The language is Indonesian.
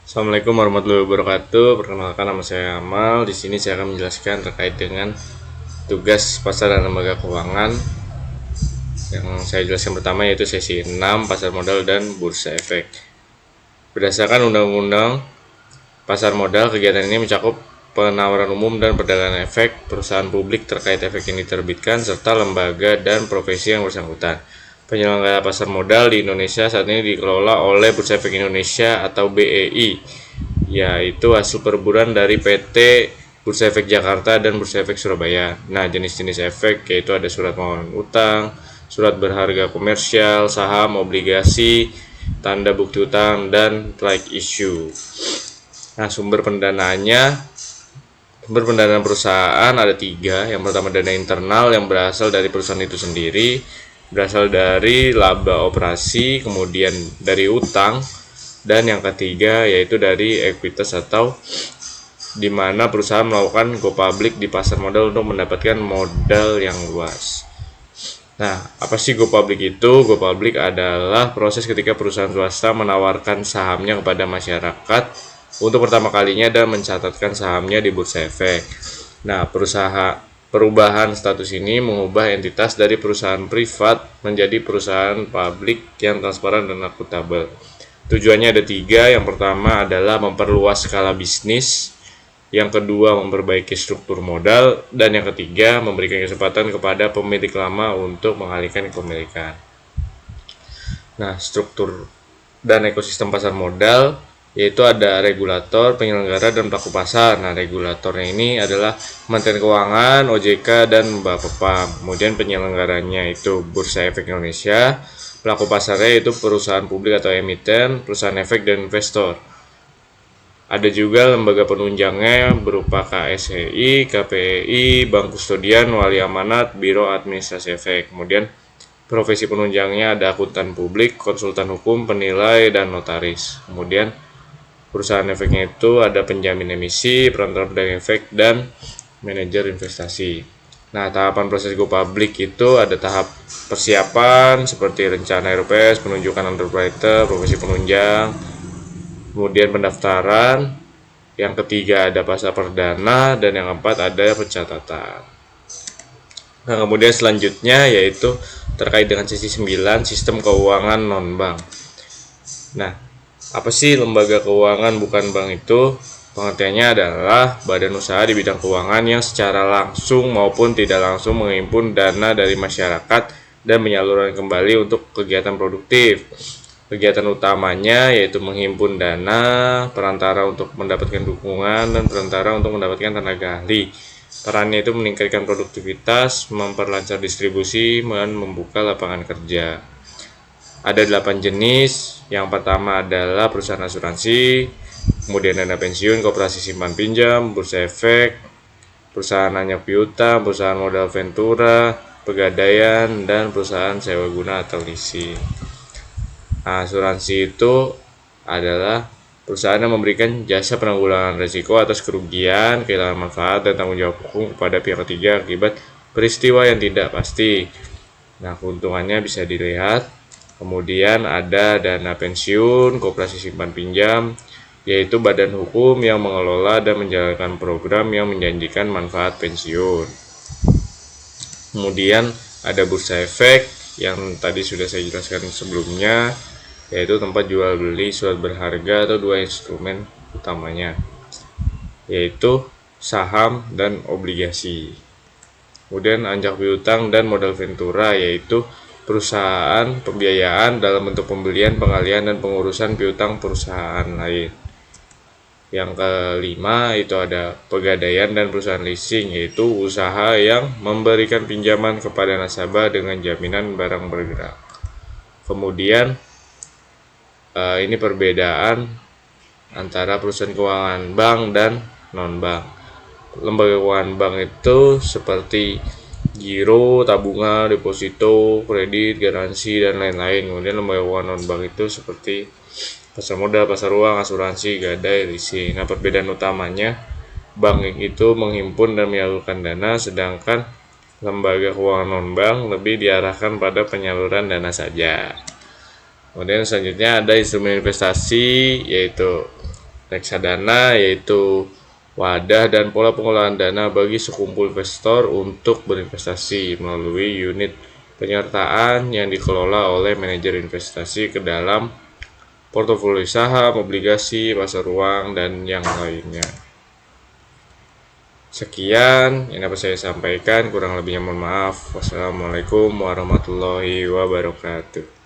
Assalamualaikum warahmatullahi wabarakatuh. Perkenalkan, nama saya Amal. Di sini saya akan menjelaskan terkait dengan tugas pasar dan lembaga keuangan. Yang saya jelaskan pertama yaitu sesi 6, pasar modal dan bursa efek. Berdasarkan Undang-Undang Pasar Modal, kegiatan ini mencakup penawaran umum dan perdagangan efek, perusahaan publik terkait efek yang diterbitkan, serta lembaga dan profesi yang bersangkutan. Penyelenggara pasar modal di Indonesia saat ini dikelola oleh Bursa Efek Indonesia atau BEI, yaitu hasil perburuan dari PT Bursa Efek Jakarta dan Bursa Efek Surabaya. Nah, jenis-jenis efek yaitu ada surat mohonan utang, surat berharga komersial, saham, obligasi, tanda bukti utang, dan like issue. Nah, sumber pendanaannya, sumber pendanaan perusahaan ada 3. Yang pertama, dana internal yang berasal dari perusahaan itu sendiri, berasal dari laba operasi, kemudian dari utang, dan yang ketiga yaitu dari ekuitas atau di mana perusahaan melakukan go public di pasar modal untuk mendapatkan modal yang luas. Nah, apa sih go public itu? Go public adalah proses ketika perusahaan swasta menawarkan sahamnya kepada masyarakat untuk pertama kalinya dan mencatatkan sahamnya di bursa efek. Nah, perubahan status ini mengubah entitas dari perusahaan privat menjadi perusahaan publik yang transparan dan akuntabel. Tujuannya ada 3. Yang pertama adalah memperluas skala bisnis, yang kedua memperbaiki struktur modal, dan yang ketiga memberikan kesempatan kepada pemilik lama untuk mengalihkan kepemilikan. Nah, struktur dan ekosistem pasar modal yaitu ada regulator, penyelenggara, dan pelaku pasar. Nah, regulatornya ini adalah Kementerian Keuangan, OJK, dan Bapepam. Kemudian penyelenggaranya itu Bursa Efek Indonesia. Pelaku pasarnya itu perusahaan publik atau emiten, perusahaan efek, dan investor. Ada juga lembaga penunjangnya berupa KSEI, KPEI, Bank Kustodian, Wali Amanat, Biro Administrasi Efek. Kemudian profesi penunjangnya ada akuntan publik, konsultan hukum, penilai, dan notaris. Kemudian perusahaan efeknya itu ada penjamin emisi, perantara pedagang efek, dan manajer investasi. Nah, tahapan proses go public itu ada tahap persiapan seperti rencana RPS, penunjukan underwriter, profesi penunjang, kemudian pendaftaran, yang ketiga ada pasar perdana, dan yang keempat ada pencatatan. Nah, kemudian selanjutnya yaitu terkait dengan sesi 9, sistem keuangan non-bank. Nah, apa sih lembaga keuangan bukan bank itu? Pengertiannya adalah badan usaha di bidang keuangan yang secara langsung maupun tidak langsung menghimpun dana dari masyarakat dan menyalurkan kembali untuk kegiatan produktif. Kegiatan utamanya yaitu menghimpun dana, perantara untuk mendapatkan dukungan, dan perantara untuk mendapatkan tenaga ahli. Perannya itu meningkatkan produktivitas, memperlancar distribusi, dan membuka lapangan kerja. Ada 8 jenis. Yang pertama adalah perusahaan asuransi, kemudian dana pensiun, koperasi simpan pinjam, bursa efek, perusahaan anyap piutang, perusahaan modal ventura, pegadaian, dan perusahaan sewa guna atau leasing. Asuransi itu adalah perusahaan yang memberikan jasa penanggulangan risiko atas kerugian, kehilangan manfaat, dan tanggung jawab hukum kepada pihak ketiga akibat peristiwa yang tidak pasti. Nah, keuntungannya bisa dilihat. Kemudian ada dana pensiun, koperasi simpan pinjam, yaitu badan hukum yang mengelola dan menjalankan program yang menjanjikan manfaat pensiun. Kemudian ada bursa efek yang tadi sudah saya jelaskan sebelumnya, yaitu tempat jual beli surat berharga atau 2 instrumen utamanya, yaitu saham dan obligasi. Kemudian anjak piutang dan modal ventura, yaitu perusahaan pembiayaan dalam bentuk pembelian, pengalihan, dan pengurusan piutang perusahaan lain. Yang kelima itu ada pegadaian dan perusahaan leasing, yaitu usaha yang memberikan pinjaman kepada nasabah dengan jaminan barang bergerak. Kemudian ini perbedaan antara perusahaan keuangan bank dan non-bank. Lembaga keuangan bank itu seperti giro, tabungan, deposito, kredit, garansi, dan lain-lain. Kemudian lembaga keuangan non-bank itu seperti pasar modal, pasar uang, asuransi, gadai, leasing. Nah, perbedaan utamanya, bank itu menghimpun dan menyalurkan dana, sedangkan lembaga keuangan non-bank lebih diarahkan pada penyaluran dana saja. Kemudian selanjutnya ada instrumen investasi, yaitu Reksadana yaitu wadah dan pola pengelolaan dana bagi sekumpul investor untuk berinvestasi melalui unit penyertaan yang dikelola oleh manajer investasi ke dalam portofolio saham, obligasi, pasar uang, dan yang lainnya. Sekian yang dapat saya sampaikan, kurang lebihnya mohon maaf. Wassalamualaikum warahmatullahi wabarakatuh.